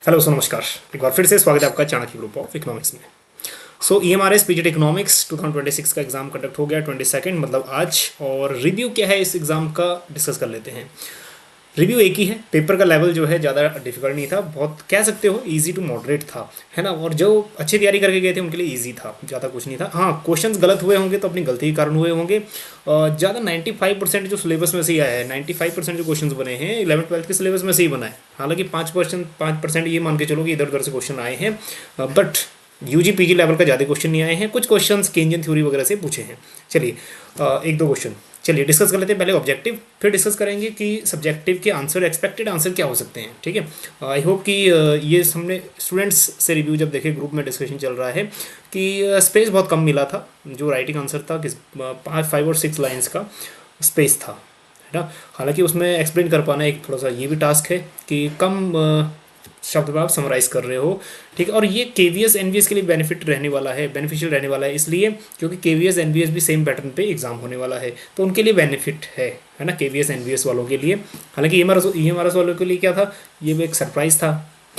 Hello नमस्कार। एक बार फिर से स्वागत है आपका चाणक्य ग्रुप ऑफ इकोनॉमिक्स में। EMRS पीजीटी इकोनॉमिक्स 2026 का एग्जाम कंडक्ट हो गया 22 मतलब आज। और रिव्यू क्या है इस एग्ज़ाम का डिस्कस कर लेते हैं। रिव्यू एक ही है। पेपर का लेवल जो है ज़्यादा डिफिकल्ट नहीं था, बहुत कह सकते हो इजी टू मॉडरेट था, है ना। और जो अच्छी तैयारी करके गए थे उनके लिए इजी था, ज़्यादा कुछ नहीं था। हाँ, क्वेश्चंस गलत हुए होंगे तो अपनी गलती के कारण हुए होंगे। ज़्यादा 95% जो सिलेबस में से ही आया है, 95% जो क्वेश्चंस बने हैं 11th-12th के सिलेबस में से ही बना है। हालांकि 5% ये मान के चलो कि इधर उधर से क्वेश्चन आए हैं, बट यूजी पीजी लेवल का ज़्यादा क्वेश्चन नहीं आए हैं। कुछ क्वेश्चंस केंजियन थ्योरी वगैरह से पूछे हैं। चलिए एक दो क्वेश्चन चलिए डिस्कस कर लेते हैं। पहले ऑब्जेक्टिव, फिर डिस्कस करेंगे कि सब्जेक्टिव के आंसर, एक्सपेक्टेड आंसर क्या हो सकते हैं। ठीक है, आई होप कि ये हमने स्टूडेंट्स से रिव्यू जब देखे, ग्रुप में डिस्कशन चल रहा है कि स्पेस बहुत कम मिला था। जो राइटिंग आंसर था किस 5 और 6 लाइन्स का स्पेस था, है ना। हालांकि उसमें एक्सप्लेन कर पाना एक थोड़ा सा ये भी टास्क है कि कम शब्द में आप समराइज़ कर रहे हो। ठीक है, और ये केवीएस एनवीएस के लिए बेनिफिट रहने वाला है, बेनिफिशियल रहने वाला है, इसलिए क्योंकि केवीएस एनवीएस भी सेम पैटर्न पे एग्जाम होने वाला है, तो उनके लिए बेनिफिट है ना, केवीएस एनवीएस वालों के लिए। हालांकि ईएमआरएस वालों के लिए क्या था, ये भी एक सरप्राइज़ था।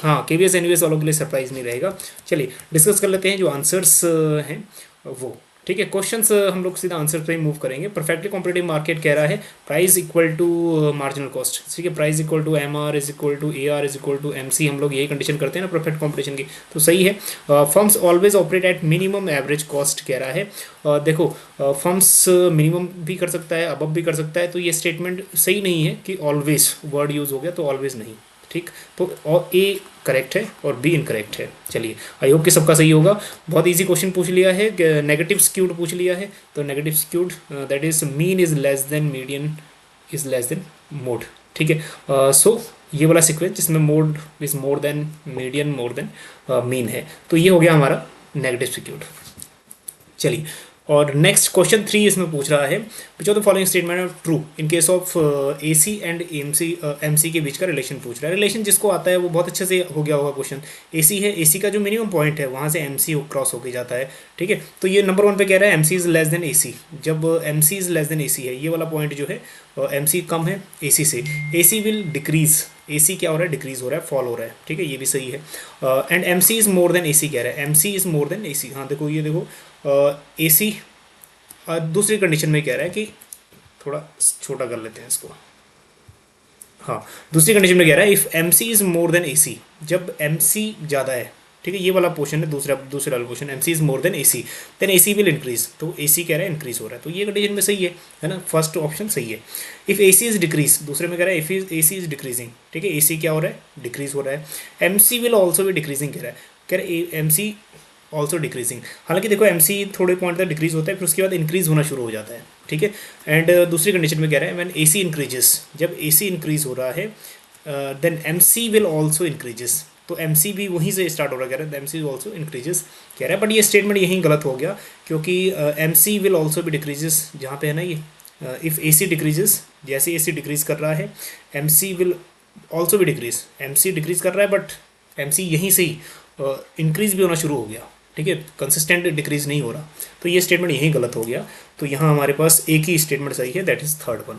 हाँ, केवीएस एनवीएस वालों के लिए सरप्राइज़ नहीं रहेगा। चलिए डिस्कस कर लेते हैं जो आंसर्स हैं वो। ठीक है, क्वेश्चंस हम लोग सीधा आंसर पे ही मूव करेंगे। परफेक्टली कॉम्पिटिटिव मार्केट कह रहा है price equal to marginal cost. ठीक है, price equal to M R is equal to A R is equal to M C, हम लोग यही कंडीशन करते हैं ना परफेक्ट कॉम्पिटिशन की, तो सही है। Firms always operate at minimum average cost कह रहा है। देखो फर्म्स मिनिमम भी कर सकता है, अबव भी कर सकता है, तो ये स्टेटमेंट सही नहीं है कि ऑलवेज वर्ड यूज़ हो गया तो ऑलवेज नहीं। ठीक, तो और ए करेक्ट है और बी इनकरेक्ट है। चलिए आई होप कि सबका सही होगा। बहुत इजी क्वेश्चन पूछ लिया है, नेगेटिव स्क्यूड पूछ लिया है। तो negative skewed that is mean is less then median is less then mode. ठीक है, सो ये वाला सीक्वेंस जिसमें mode is more than median more than mean है, तो ये हो गया हमारा नेगेटिव स्क्यूड। चलिए, और नेक्स्ट क्वेश्चन 3 इसमें पूछ रहा है which of the following statement are true in case of AC and MC के बीच का रिलेशन पूछ रहा है। रिलेशन जिसको आता है वो बहुत अच्छे से हो गया होगा क्वेश्चन। एसी है, एसी का जो मिनिमम पॉइंट है वहाँ से एमसी क्रॉस होके जाता है। ठीक है, तो ये नंबर 1 पे कह रहा है MC is less than AC. जब MC is less than AC है, ये वाला पॉइंट जो है एमसी कम है एसी से, एसी विल डिक्रीज। एसी क्या हो रहा है, डिक्रीज हो रहा है, फॉल हो रहा है। ठीक है, ये भी सही है। And MC is more than AC कह रहा है, MC is more than AC. हाँ देखो, ये देखो एसी दूसरी कंडीशन में कह रहा है कि थोड़ा छोटा कर लेते हैं इसको। हाँ, दूसरी कंडीशन में कह रहा है if M C is more than A C, जब एम सी ज़्यादा है। ठीक है, ये वाला पोर्शन है, दूसरा वाला portion M C is more than A C, then A C will increase. तो ए सी कह रहा है इंक्रीज हो रहा है, तो ये कंडीशन में सही है ना, फर्स्ट ऑप्शन सही है। If A C is decrease, दूसरे में कह रहा है if A C is decreasing. ठीक है, ए सी क्या हो रहा है, डिक्रीज हो रहा है। एम सी विल ऑल्सो भी डिक्रीजिंग कह रहा है एम सी ऑल्सो डिक्रीजिंग। हालांकि देखो एम सी थोड़े पॉइंट तक डिक्रीज होता है, फिर उसके बाद इंक्रीज होना शुरू हो जाता है। ठीक है, एंड दूसरी कंडीशन में कह रहा है व्हेन ए सी इंक्रीजेस, जब ए सी इंक्रीज हो रहा है then M C will also increases. तो एम सी भी वहीं से स्टार्ट हो रहा है, कह रहा है एम सी ऑल्सो इंक्रीजेस कह रहा है। बट ये स्टेटमेंट यहीं गलत हो गया, क्योंकि एम सी विल ऑल्सो भी डिक्रीजेस जहाँ पे है ना, ये इफ़ ए सी डिक्रीजेस, जैसे ए सी डिक्रीज कर रहा है एम सी विल ऑल्सो भी डिक्रीज। एम सी डिक्रीज कर रहा है बट एम सी यहीं से ही इंक्रीज भी होना शुरू हो गया। ठीक है, कंसिस्टेंट डिक्रीज नहीं हो रहा, तो ये स्टेटमेंट यहीं गलत हो गया। तो यहाँ हमारे पास एक ही स्टेटमेंट सही है, दैट इज थर्ड वन।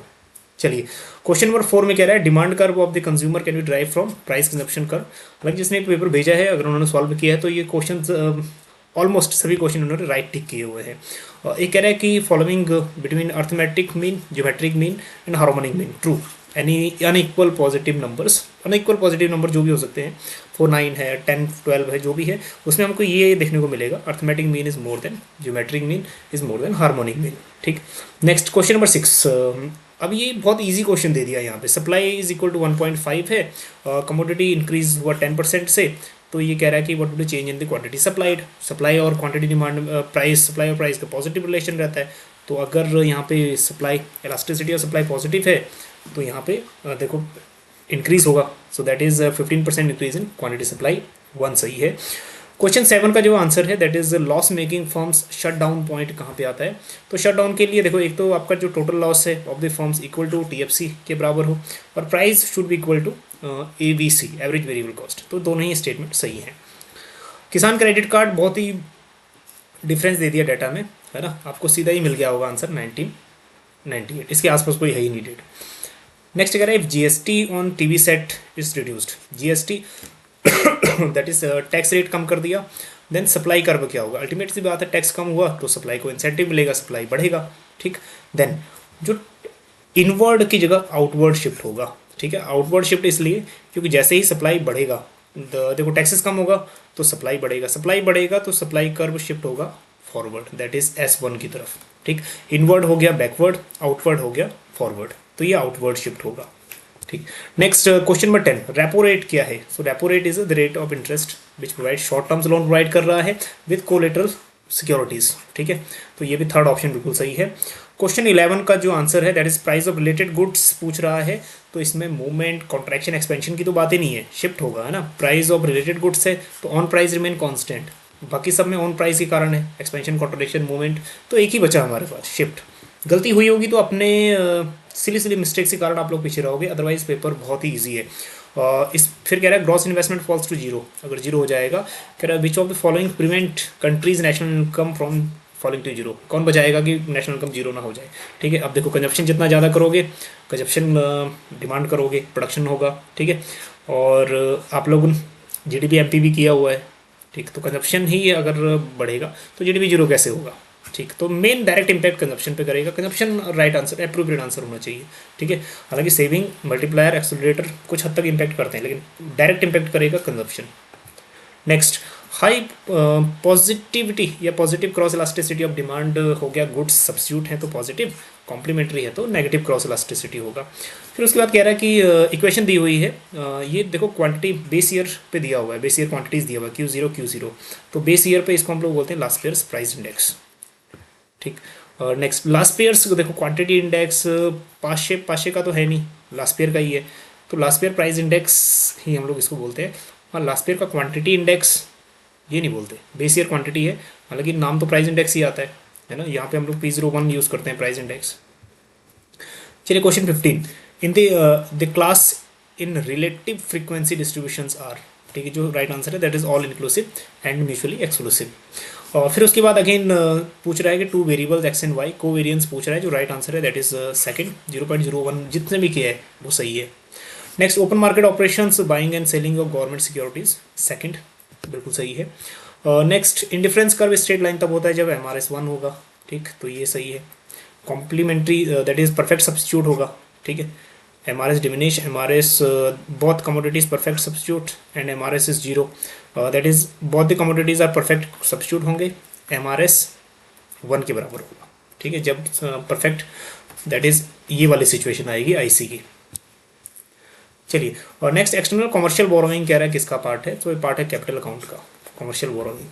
चलिए, क्वेश्चन नंबर 4 में कह रहा है demand curve of the consumer can be drive from price consumption curve. हालांकि जिसने पेपर भेजा है, अगर उन्होंने सॉल्व किया है तो ये क्वेश्चन ऑलमोस्ट सभी क्वेश्चन उन्होंने राइट टिक किए हुए हैं। एक कह रहा है कि following between arithmetic mean, geometric mean and harmonic mean true any unequal positive numbers. Unequal positive number जो भी हो सकते हैं, 4 9 है, 10 12 है, जो भी है, उसमें हमको ये देखने को मिलेगा arithmetic mean is more than geometric mean is more than harmonic mean. ठीक, नेक्स्ट क्वेश्चन नंबर 6। अब ये बहुत इजी क्वेश्चन दे दिया यहाँ पे। सप्लाई इज इक्वल टू 1.5 है, कमोडिटी इंक्रीज हुआ 10% से, तो ये कह रहा है कि what will change in the quantity supplied. Supply और क्वांटिटी डिमांड, प्राइस, सप्लाई और प्राइस का पॉजिटिव रिलेशन रहता है। तो अगर यहाँ पे सप्लाई, इलास्टिसिटी और सप्लाई पॉजिटिव है, तो यहाँ पे देखो इंक्रीज होगा। So that is 15% increase in quantity supply, 1 सही है। क्वेश्चन 7 का जो आंसर है that is loss making firms shut down point कहाँ पे आता है। तो शट डाउन के लिए देखो, एक तो आपका जो टोटल लॉस है of the firms equal to TFC के बराबर हो, और price should be equal to AVC, average variable cost. तो दोनों ही स्टेटमेंट सही हैं। किसान क्रेडिट कार्ड बहुत ही डिफरेंस दे दिया डाटा में, है ना, आपको सीधा ही मिल गया होगा आंसर 1998, इसके आसपास कोई है ही नीडेड। नेक्स्ट कह रहा है if GST on TV set is reduced. GST that is tax rate कम कर दिया। देन सप्लाई कर्व क्या होगा, अल्टीमेट सी बात है, टैक्स कम हुआ तो सप्लाई को इंसेंटिव मिलेगा, सप्लाई बढ़ेगा। ठीक, देन जो इनवर्ड की जगह आउटवर्ड शिफ्ट होगा। ठीक है, आउटवर्ड शिफ्ट इसलिए क्योंकि जैसे ही सप्लाई बढ़ेगा, देखो टैक्सेस कम होगा तो सप्लाई बढ़ेगा, सप्लाई बढ़ेगा तो सप्लाई कर्व शिफ्ट होगा फॉरवर्ड, दैट इज S1 की तरफ। ठीक, इनवर्ड हो गया बैकवर्ड, आउटवर्ड हो गया फॉरवर्ड, तो ये आउटवर्ड शिफ्ट होगा। ठीक, next question number 10, repo rate क्या है? So repo rate is the rate of interest which provide short terms loan provide कर रहा है विद कोलेटरल सिक्योरिटीज। ठीक है, तो ये भी थर्ड ऑप्शन बिल्कुल सही है। क्वेश्चन 11 का जो आंसर है that is price of related goods पूछ रहा है, तो इसमें मूवमेंट, कॉन्ट्रैक्शन, एक्सपेंशन की तो बात ही नहीं है, शिफ्ट होगा, है ना। प्राइस ऑफ रिलेटेड गुड्स है तो ऑन प्राइस रिमेन कांस्टेंट, बाकी सब में ऑन प्राइस के कारण है, एक्सपेंशन, कॉन्ट्रैक्शन, मूवमेंट, तो एक ही बचा हमारे पास शिफ्ट। गलती हुई होगी तो अपने सिली मिस्टेक्स के कारण आप लोग पीछे रहोगे, अदरवाइज पेपर बहुत ही ईजी है। इस फिर कह रहा है gross investment falls to zero, अगर जीरो हो जाएगा, कह रहा है which of the following prevent countries national income from falling to zero, कौन बचाएगा कि नेशनल इनकम जीरो ना हो जाए। ठीक है, अब देखो कंजप्शन जितना ज़्यादा करोगे, कंजप्शन डिमांड करोगे, प्रोडक्शन होगा। ठीक है, और आप लोग GDP MP भी किया हुआ है, ठीक, तो कंजप्शन ही अगर बढ़ेगा तो GDP जीरो कैसे होगा। ठीक, तो मेन डायरेक्ट इम्पैक्ट कंजप्शन पे करेगा, consumption right answer, appropriate answer होना चाहिए। ठीक है, हालांकि सेविंग, मल्टीप्लायर, एक्सेलरेटर कुछ हद तक इम्पैक्ट करते हैं, लेकिन डायरेक्ट इम्पैक्ट करेगा कंजप्शन। नेक्स्ट, हाई पॉजिटिविटी या positive cross elasticity of demand हो गया, गुड्स सब्स्टिट्यूट है तो पॉजिटिव, कॉम्प्लीमेंट्री है तो नेगेटिव क्रॉस इलास्टिसिटी होगा। फिर उसके बाद कह रहा है कि इक्वेशन दी हुई है, ये देखो क्वांटिटी बेस ईयर पे दिया हुआ है, बेस ईयर क्वांटिटीज दिया हुआ है Q0 Q0, तो बेस ईयर पे इसको हम लोग बोलते हैं लास्ट पेयर्स प्राइस इंडेक्स। ठीक, नेक्स्ट लास्ट पेयर्स देखो क्वांटिटी इंडेक्स पाशे का तो है नहीं, लास्ट पेयर का ही है, तो लास्ट पेयर प्राइस इंडेक्स ही हम लोग इसको बोलते हैं, और लास्ट पेयर का क्वांटिटी इंडेक्स ये नहीं बोलते, बेस ईयर क्वांटिटी है, हालांकि नाम तो प्राइस इंडेक्स ही आता है ना। यहाँ पे हम लोग P01 यूज़ करते हैं प्राइस इंडेक्स। चलिए question 15, in the class in relative frequency distributions are. ठीक है, जो राइट आंसर है that is all inclusive and mutually exclusive. और फिर उसके बाद अगेन पूछ रहा है कि two variables X and Y, को वेरियंस पूछ रहा है, जो राइट आंसर है दैट इज सेकंड, 0.01 जितने भी किया है वो सही है। Next, open market operations, buying and selling of government securities, second बिल्कुल सही है। Next, indifference curve straight line तब होता है जब MRS 1 होगा। ठीक, तो ये सही है। Complementary that is perfect substitute होगा। ठीक है, MRS diminish, MRS both commodities perfect substitute and MRS is 0, that is both the commodities are perfect substitute होंगे, MRS 1 के बराबर होगा। ठीक है, जब परफेक्ट दैट इज ये वाली सिचुएशन आएगी IC की। चलिए, और नेक्स्ट, एक्सटर्नल कॉमर्शियल बोरोइंग कह रहा है किसका पार्ट है, तो ये पार्ट है कैपिटल अकाउंट का, कॉमर्शियल बोरोइंग।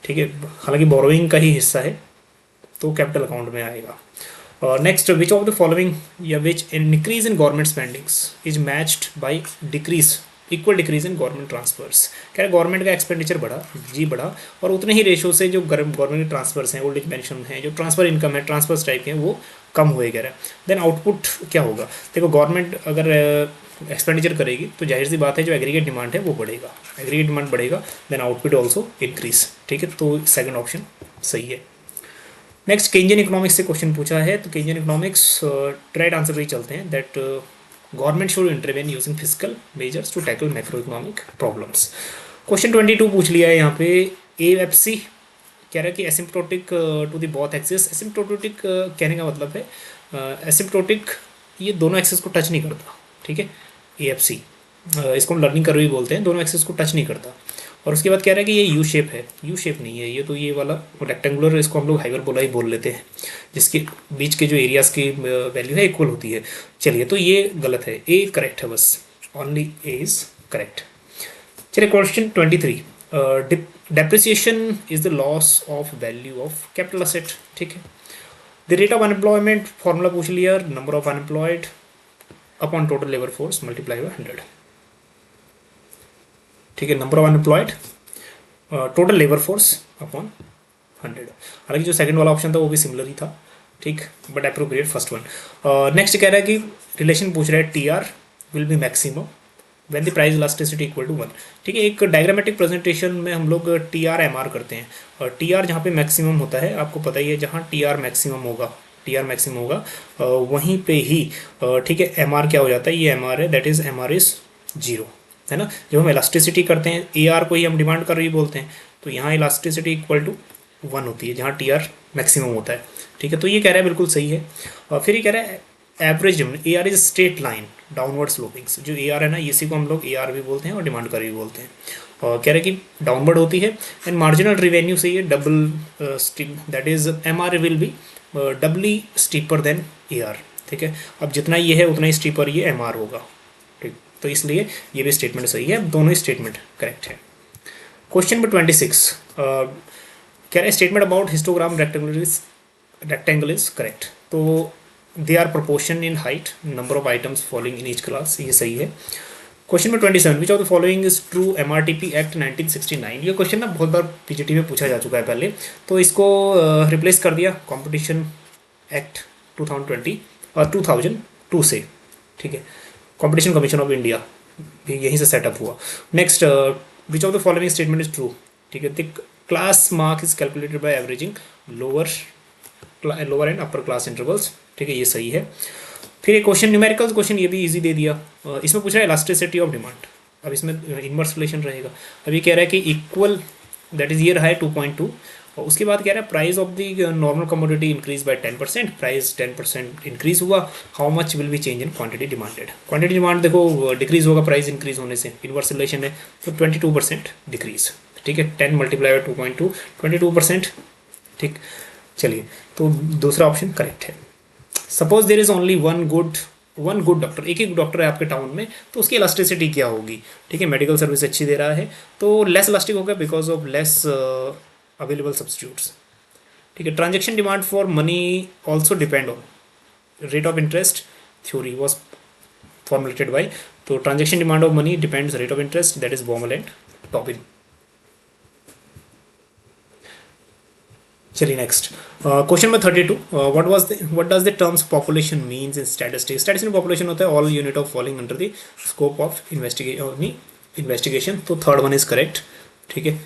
ठीक है, हालांकि बोरोइंग का ही हिस्सा है तो कैपिटल अकाउंट में आएगा। Next, which of the following या which increase in government spendings is matched by decrease, equal decrease in government transfers. कह रहे गवर्नमेंट का एक्सपेंडिचर बढ़ा, जी बढ़ा, और उतने ही रेशो से जो गवर्नमेंट के ट्रांसफर्स हैं, ओल्ड एज पेंशन हैं, जो ट्रांसफर इनकम है, ट्रांसफर्स टाइप के हैं, वो कम हुए कह रहा है। देन आउटपुट क्या होगा, देखो गवर्नमेंट अगर एक्सपेंडिचर करेगी तो जाहिर सी बात है जो एग्रीगेट डिमांड है वो बढ़ेगा, एग्रीगेट डिमांड बढ़ेगा, देन आउटपुट ऑल्सो इंक्रीज। ठीक है, तो सेकंड ऑप्शन सही है। नेक्स्ट, केंजियन इकोनॉमिक्स से क्वेश्चन पूछा है, तो केंजियन इकोनॉमिक्स राइट आंसर पे ही चलते हैं, that government should intervene using physical measures to tackle macro economic problems. Question 22 पूछ लिया है यहाँ पे, AFC कह रहा है कि asymptotic to the both axis. Asymptotic कहने का मतलब है एसिम्प्टोटिक ये दोनों एक्सिस को टच नहीं करता। ठीक है, AFC इसको हम लर्निंग कर्व भी बोलते हैं, दोनों एक्सिस को टच नहीं करता। और उसके बाद कह रहा है कि ये यू शेप है, यू शेप नहीं है ये, तो ये वाला रेक्टेंगुलर, इसको हम लोग हाइपरबोला ही बोल लेते हैं, जिसके बीच के जो एरियाज की वैल्यू है इक्वल होती है। चलिए, तो ये गलत है, ए करेक्ट है, बस ओनली ए इज करेक्ट। चलिए question 23, depreciation is the loss of value of capital asset. ठीक है, the rate of unemployment formula पूछ लिया, number of unemployed upon total labour force multiply by 100। ठीक है, number of unemployed total labour force upon 100। हालांकि जो second वाला option था वो भी सिमिलर ही था। ठीक, but appropriate first one. Next कह रहा है कि रिलेशन पूछ रहा है TR will be maximum when the price elasticity equal to 1। ठीक है, एक डायग्रामेटिक प्रेजेंटेशन में हम लोग TR MR करते हैं, और TR जहाँ पे मैक्सिमम होता है, आपको पता ही है, जहाँ TR मैक्सिमम होगा वहीं पे ही ठीक है MR क्या हो जाता है, ये MR है, दैट इज MR इज 0। है ना। जब हम इलास्टिसिटी करते हैं ए आर को ही हम डिमांड कर रही बोलते हैं, तो यहाँ इलास्टिसिटी इक्वल टू 1 होती है जहाँ टी आर मैक्सिमम होता है, ठीक है। तो ये कह रहा है बिल्कुल सही है। और फिर ये कह रहा है average A R is straight line downward slopings, जो ए आर है ना इसी को हम लोग ए आर भी बोलते हैं और डिमांड कर भी बोलते हैं। और कह रहे हैं कि डाउनवर्ड होती है एंड मार्जिनल रिवेन्यू से ये double steep, that is M R will be doubly steeper than A R, ठीक है। अब जितना ये है उतना ही स्टीपर ये एम आर होगा, ठीक। तो इसलिए ये भी स्टेटमेंट सही है, दोनों ही स्टेटमेंट करेक्ट है। क्वेश्चन नंबर 26 कह रहे हैं statement about histogram rectangle is correct. तो they are proportion in height, number of items following in each class, ये सही है। Question number 27 which of the following is true MRTP act 1969। ये question ना बहुत बार पीजीटी में पूछा जा चुका है पहले, तो इसको रिप्लेस कर दिया कॉम्पिटिशन एक्ट 2002 से, ठीक है। कॉम्पिटिशन कमीशन ऑफ इंडिया भी यहीं से सेटअप हुआ। Next which of the following statement is true, ठीक है। The class mark is calculated by averaging lower and upper class intervals, ठीक है, ये सही है। फिर एक क्वेश्चन न्यूमेरिकल क्वेश्चन, ये भी इजी दे दिया। इसमें पूछ रहा है इलास्टिसिटी ऑफ डिमांड, अब इसमें इनवर्स रिलेशन रहेगा। अब ये कह रहा है कि इक्वल, दैट इज ये रहा है 2.2, और उसके बाद कह रहा है price of the normal commodity increase by 10%, price 10% increase हुआ, how much will be change in quantity demanded. Quantity demand देखो डिक्रीज होगा प्राइस इंक्रीज होने से, इनवर्स रिलेशन है, तो 22% डिक्रीज, ठीक है। 10 मल्टीप्लाई बाय 2.2 22%, ठीक। चलिए, तो दूसरा ऑप्शन करेक्ट है। Suppose there is only one good doctor, एक ही डॉक्टर है आपके टाउन में, तो उसकी इलास्टिसिटी क्या होगी, ठीक है। मेडिकल सर्विस अच्छी दे रहा है तो लेस इलास्टिक होगा because of less available substitutes, ठीक है। Transaction demand for money also depend on rate of interest theory was formulated by, तो transaction demand of money depends rate of interest, that is Baumol and Tobin. चलिए next question number 32 what does the terms population means in statistics. Statistics में population होता है all unit of falling under the scope of investigation, तो third one is correct, ठीक है।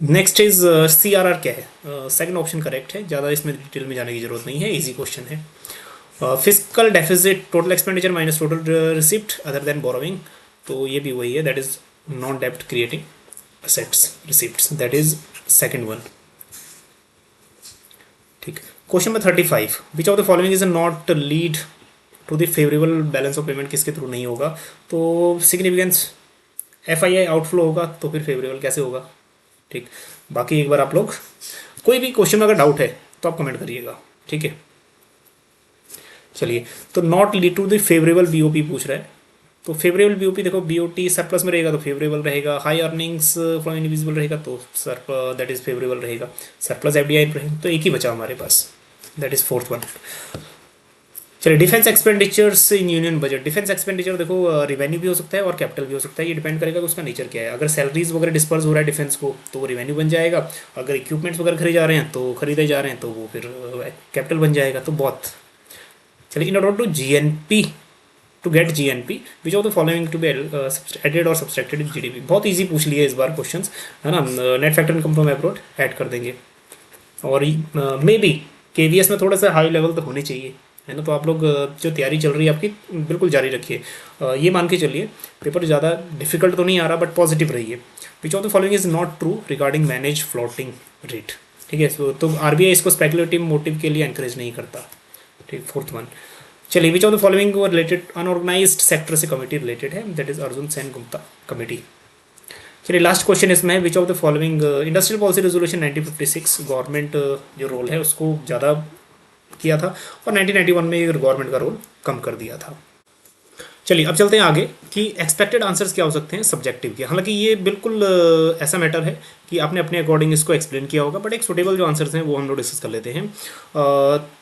Next is CRR क्या है, second option correct है, ज़्यादा इसमें डिटेल में जाने की जरूरत नहीं है, इजी क्वेश्चन है। Physical deficit total expenditure minus total receipt other than borrowing, तो ये भी वही है, दैट इज नॉन डेप्ट creating assets receipts, that is second one, ठीक। Question number 35 which of the following is not lead to the favourable balance of payment, किसके through नहीं होगा, तो सिग्निफिकेंस FII आउटफ्लो होगा, तो फिर फेवरेबल कैसे होगा, ठीक। बाकी एक बार आप लोग कोई भी क्वेश्चन में अगर डाउट है तो आप कमेंट करिएगा, ठीक है। चलिए, तो not lead to the favourable BOP पूछ रहा है, तो फेवरेबल BOP देखो BOT सरप्लस में रहेगा तो फेवरेबल रहेगा, हाई अर्निंग्स फ्रॉम इनविजिबल रहेगा तो दैट इज फेवरेबल रहेगा, सरप्लस FDI रहेगा, तो एक ही बचा हमारे पास, दैट इज फोर्थ वन। चलिए, defence expenditures in union budget. Defence expenditure देखो रिवेन्यू भी हो सकता है और कैपिटल भी हो सकता है, ये डिपेंड करेगा कि उसका नेचर क्या है। अगर सैलरीज वगैरह डिस्पर्स हो रहा है डिफेंस को तो वो रिवेन्यू बन जाएगा, अगर इक्विपमेंट्स वगैरह खरीदे जा रहे हैं तो खरीदे जा रहे हैं तो वो फिर कैपिटल बन जाएगा, तो बहुत। चलिए, in order to get GNP which of the following to be added और सब्सट्रैक्टेड इन GDP, बहुत ईजी पूछ लिए इस बार क्वेश्चंस, है ना। Net factor income from abroad add कर देंगे, और मे बी KVS में थोड़ा सा हाई लेवल तो होने चाहिए, है ना। तो आप लोग जो तैयारी चल रही है आपकी बिल्कुल जारी रखिए, ये मान के चलिए पेपर ज़्यादा डिफिकल्ट तो नहीं आ रहा बट पॉजिटिव रहिए। विच of the following is not true regarding manage floating rate, ठीक है। तो RBI इसको स्पेकुलेटिव मोटिव के लिए एनकरेज नहीं करता, ठीक, फोर्थ वन। चलिए, विच of the following were related unorganised sector से कमेटी रिलेटेड है, that is Arjun Sen Gupta committee. चलिए, लास्ट क्वेश्चन इसमें विच of the following industrial policy resolution 1956 government जो रोल है उसको ज़्यादा किया था और 1991 में गवर्नमेंट का रोल कम कर दिया था। चलिए, अब चलते हैं आगे कि एक्सपेक्टेड आंसर्स क्या हो सकते हैं सब्जेक्टिव के। हालांकि ये बिल्कुल ऐसा मैटर है कि आपने अपने अकॉर्डिंग इसको एक्सप्लेन किया होगा, बट एक सुटेबल जो आंसर्स हैं वो हम लोग डिस्कस कर लेते हैं।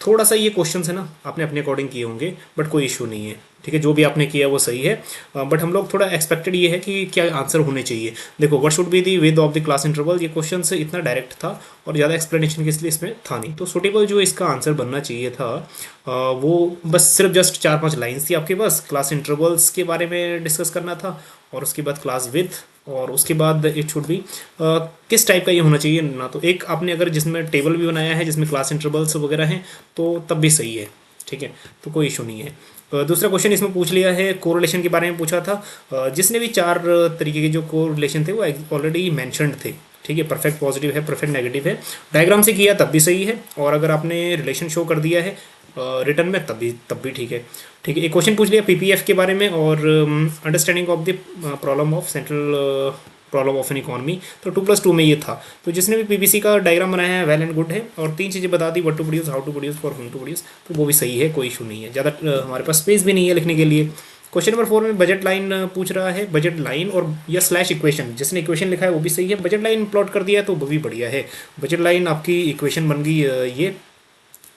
थोड़ा सा ये क्वेश्चंस है ना आपने अपने अकॉर्डिंग किए होंगे, बट कोई इशू नहीं है, ठीक है। जो भी आपने किया वो सही है, बट हम लोग थोड़ा एक्सपेक्टेड ये है कि क्या आंसर होने चाहिए। देखो, what should be the with of the class interval, ये क्वेश्चन से इतना डायरेक्ट था और ज़्यादा एक्सप्लेनेशन किस लिए इसमें था नहीं, तो सुटेबल जो इसका आंसर बनना चाहिए था वो बस सिर्फ जस्ट 4-5 लाइन्स थी आपके पास। क्लास इंटरवल्स के बारे में डिस्कस करना था और उसके बाद क्लास विथ, और उसके बाद इट शुड बी किस टाइप का ये होना चाहिए ना। तो एक आपने अगर जिसमें टेबल भी बनाया है जिसमें क्लास इंटरवल्स वगैरह हैं तो तब भी सही है, ठीक है, तो कोई इशू नहीं है। दूसरा क्वेश्चन इसमें पूछ लिया है, कोरिलेशन के बारे में पूछा था। जिसने भी 4 तरीके के जो कोरिलेशन थे वो ऑलरेडी मैंशनड थे, ठीक है। परफेक्ट पॉजिटिव है, परफेक्ट नेगेटिव है, डायग्राम से किया तब भी सही है, और अगर आपने रिलेशन शो कर दिया है रिटर्न में तब भी ठीक है, ठीक है। एक क्वेश्चन पूछ लिया पीपीएफ के बारे में और understanding of the problem of central problem of N economy, तो 2+2 में ये था। तो जिसने भी पीपीसी का डायग्राम बनाया है वेल एंड गुड है, और 3 चीज़ें बता दी, what to produce, how to produce, for whom to produce, तो वो भी सही है, कोई इशू नहीं है। ज़्यादा हमारे पास स्पेस भी नहीं है लिखने के लिए। क्वेश्चन नंबर 4 में बजट लाइन पूछ रहा है, बजट लाइन और या स्लैश इक्वेशन, जिसने इक्वेशन लिखा है वो भी सही है, बजट लाइन प्लॉट कर दिया है तो वो भी बढ़िया है। बजट लाइन आपकी इक्वेशन बन गई ये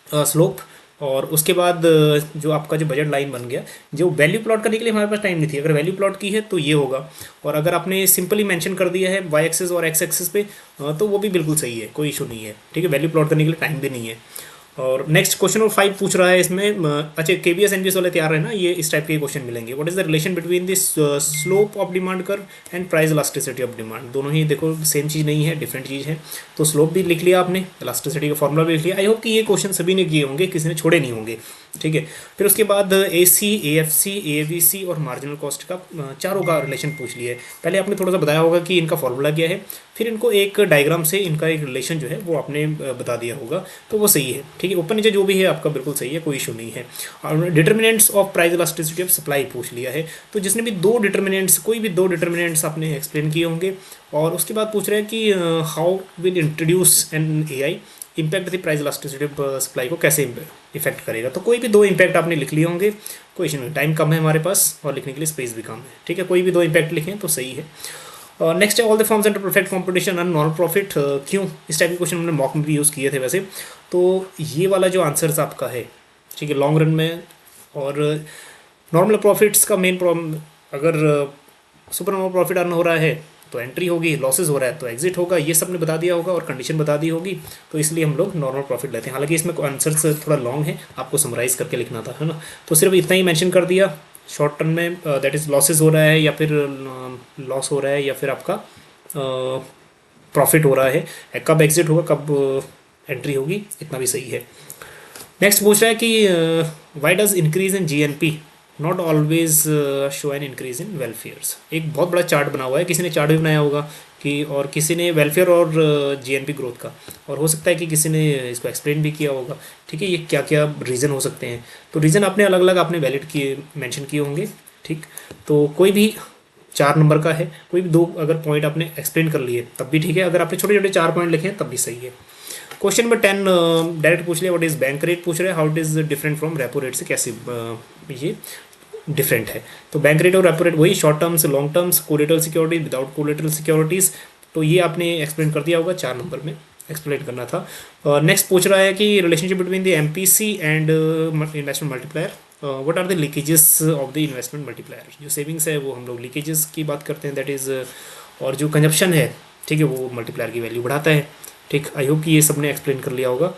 स्लोप, और उसके बाद जो आपका जो बजट लाइन बन गया, जो वैल्यू प्लॉट करने के लिए हमारे पास टाइम नहीं थी, अगर वैल्यू प्लॉट की है तो ये होगा, और अगर आपने सिंपली मेंशन कर दिया है वाई एक्सेस और एक्स एक्सेस पे तो वो भी बिल्कुल सही है, कोई इशू नहीं है, ठीक है। वैल्यू प्लॉट करने के लिए टाइम भी नहीं है। और नेक्स्ट क्वेश्चन नंबर 5 पूछ रहा है इसमें, अच्छा केबीएस एनबीएस वाले तैयार है ना, ये इस टाइप के क्वेश्चन मिलेंगे। What is the relation between this slope of demand curve and price elasticity of demand, दोनों ही देखो सेम चीज़ नहीं है, डिफरेंट चीज़ है। तो स्लोप भी लिख लिया आपने, इलास्टिसिटी का फॉर्मूला भी लिख लिया। आई होप कि ये क्वेश्चन सभी ने किए होंगे, किसी ने छोड़े नहीं होंगे, ठीक है। फिर उसके बाद AC, AFC, AVC और मार्जिनल कॉस्ट का चारों का रिलेशन पूछ लिया है। पहले आपने थोड़ा सा बताया होगा कि इनका फॉर्मूला क्या है, फिर इनको एक डायग्राम से इनका एक रिलेशन जो है वो आपने बता दिया होगा, तो वो सही है, ठीक है। ऊपर नीचे जो भी है आपका बिल्कुल सही है, कोई इशू नहीं है। और determinants of price elasticity of supply पूछ लिया है, तो जिसने भी कोई भी दो डिटर्मिनेंट्स आपने एक्सप्लेन किए होंगे, और उसके बाद पूछ रहे हैं कि how will introduce N AI impact the price elasticity of supply को कैसे इफेक्ट करेगा, तो कोई भी 2 इम्पैक्ट आपने लिख लिए होंगे, कोई इशू नहीं। टाइम कम है हमारे पास और लिखने के लिए स्पेस भी कम है, ठीक है। कोई भी 2 इम्पैक्ट लिखें तो सही है। नेक्स्ट है all the forms under perfect competition and normal profit, क्यों, इस टाइप के क्वेश्चन हमने मॉक में भी यूज़ किए थे वैसे। तो ये वाला जो आंसर्स आपका है, ठीक है, लॉन्ग रन में, और नॉर्मल प्रॉफिट्स का मेन प्रॉब्लम, अगर सुपर नॉर्मल प्रॉफिट अर्न हो रहा है तो एंट्री होगी, लॉसेज हो रहा है तो एग्जिट होगा, ये सब ने बता दिया होगा और कंडीशन बता दी होगी, तो इसलिए हम लोग नॉर्मल प्रॉफिट लेते हैं। हालांकि इसमें आंसर्स थोड़ा लॉन्ग है, आपको समराइज़ करके लिखना था, है ना, तो सिर्फ इतना ही मेंशन कर दिया। शॉर्ट टर्म में दैट इज़ लॉसेज हो रहा है, या फिर लॉस हो रहा है, या फिर आपका प्रॉफिट हो रहा है, कब एग्जिट होगा, कब एंट्री होगी, इतना भी सही है। नेक्स्ट पूछ रहा है कि why does increase in GNP not always show an increase in welfares. एक बहुत बड़ा चार्ट बना हुआ है, किसी ने चार्ट भी बनाया होगा कि, और किसी ने वेलफेयर और GNP ग्रोथ का, और हो सकता है कि किसी ने इसको एक्सप्लेन भी किया होगा, ठीक है। ये क्या क्या रीज़न हो सकते हैं, तो रीज़न आपने अलग अलग आपने वैलिड किए मेंशन किए होंगे, ठीक। तो कोई भी 4 नंबर का है, कोई भी 2 अगर पॉइंट आपने एक्सप्लेन कर लिए तब भी ठीक है, अगर आपने छोटे छोटे 4 पॉइंट लिखे तब भी सही है। क्वेश्चन नंबर 10 डायरेक्ट पूछ लिया, व्हाट इज बैंक रेट पूछ रहे हैं, how it is different from repo rate से, कैसे ये डिफरेंट है। तो बैंक रेट और रेपो रेट वही, short terms, long terms, collateral securities, without collateral securities, तो ये आपने एक्सप्लेन कर दिया होगा, 4 नंबर में एक्सप्लेन करना था। नेक्स्ट पूछ रहा है कि relationship between the MPC and investment multiplier, what are the leakages of the investment multiplier. जो सेविंग्स है वो हम लोग लीकेजेस की बात करते हैं, दैट इज़, और जो कंजप्शन है, ठीक है, वो मल्टीप्लायर की वैल्यू बढ़ाता है, ठीक। आई होप कि ये सब ने एक्सप्लेन कर लिया होगा।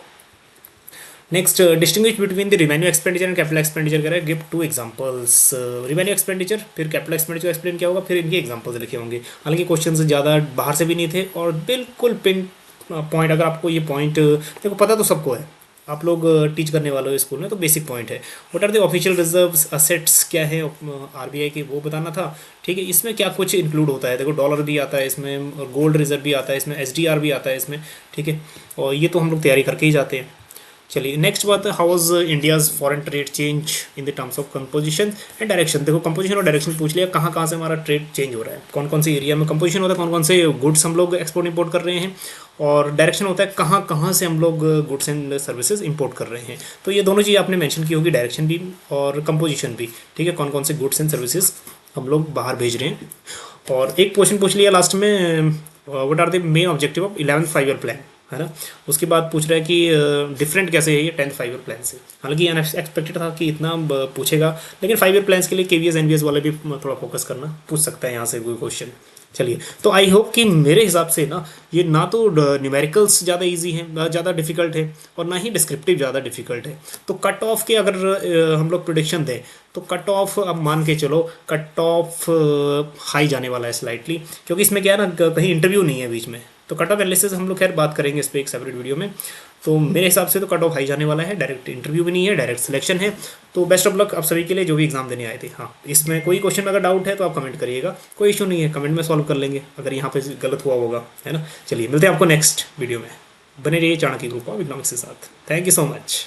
Next distinguish between the revenue expenditure and capital expenditure करें, गिव 2 एग्जांपल्स। रिवेन्यू एक्सपेंडिचर फिर कैपिटल एक्सपेंडिचर एक्सप्लेन किया होगा, फिर इनके एग्जांपल्स लिखे होंगे। हालांकि क्वेश्चन ज़्यादा बाहर से भी नहीं थे, और बिल्कुल पिन पॉइंट, अगर आपको ये पॉइंट देखो पता तो सबको है, आप लोग टीच करने वाले हो स्कूल में, तो बेसिक पॉइंट है। What are the official reserves, assets क्या है RBI के, वो बताना था, ठीक है। इसमें क्या कुछ इंक्लूड होता है, देखो डॉलर भी आता है इसमें, और गोल्ड रिजर्व भी आता है इसमें, SDR भी आता है इसमें, ठीक है, और ये तो हम लोग तैयारी करके ही जाते हैं। चलिए नेक्स्ट बात है, how was India's foreign trade change in the terms of composition and direction. देखो कंपोजिशन और डायरेक्शन पूछ लिया, कहाँ कहाँ से हमारा ट्रेड चेंज हो रहा है, कौन कौन से एरिया में कंपोजिशन होता है, कौन कौन से गुड्स हम लोग एक्सपोर्ट इंपोर्ट कर रहे हैं, और डायरेक्शन होता है कहाँ कहाँ से हम लोग गुड्स एंड सर्विसेज इंपोर्ट कर रहे हैं। तो ये दोनों चीज़ आपने मेंशन की होगी, डायरेक्शन भी और कंपोजिशन भी, ठीक है, कौन कौन से गुड्स एंड सर्विसेज हम लोग बाहर भेज रहे हैं। और एक क्वेश्चन पूछ लिया लास्ट में, what are the main objective of 11th 5 year plan, है ना। उसके बाद पूछ रहा है कि डिफरेंट कैसे है ये 10th 5 ईयर प्लान से। हालांकि अनएक्सपेक्टेड था कि इतना पूछेगा, लेकिन 5 ईयर प्लान्स के लिए KVS NVS वाले भी थोड़ा फोकस करना, पूछ सकता है यहाँ से कोई क्वेश्चन। चलिए, तो आई होप कि मेरे हिसाब से ना ये ना तो न्यूमेरिकल्स ज़्यादा इजी हैं, ज़्यादा डिफिकल्ट है, और ना ही डिस्क्रिप्टिव ज़्यादा डिफिकल्ट है। तो कट ऑफ के अगर हम लोग प्रोडिक्शन दें तो कट ऑफ अब मान के चलो कट ऑफ हाई जाने वाला है स्लाइटली, क्योंकि इसमें क्या है ना, कहीं इंटरव्यू नहीं है बीच में, तो कट ऑफ एनालिसिस हम लोग खैर बात करेंगे इस पर एक सेपरेट वीडियो में। तो मेरे हिसाब से तो कट ऑफ हाई जाने वाला है, डायरेक्ट इंटरव्यू भी नहीं है, डायरेक्ट सिलेक्शन है। तो बेस्ट ऑफ लक आप सभी के लिए जो भी एग्जाम देने आए थे। हाँ, इसमें कोई क्वेश्चन में अगर डाउट है तो आप कमेंट करिएगा, कोई इशू नहीं है, कमेंट में सॉल्व कर लेंगे अगर यहाँ पे गलत हुआ होगा, है ना। चलिए मिलते हैं आपको नेक्स्ट वीडियो में, बने रहिए चाणक्य ग्रुप ऑफ इकोनॉमिक्स के साथ। Thank you so much.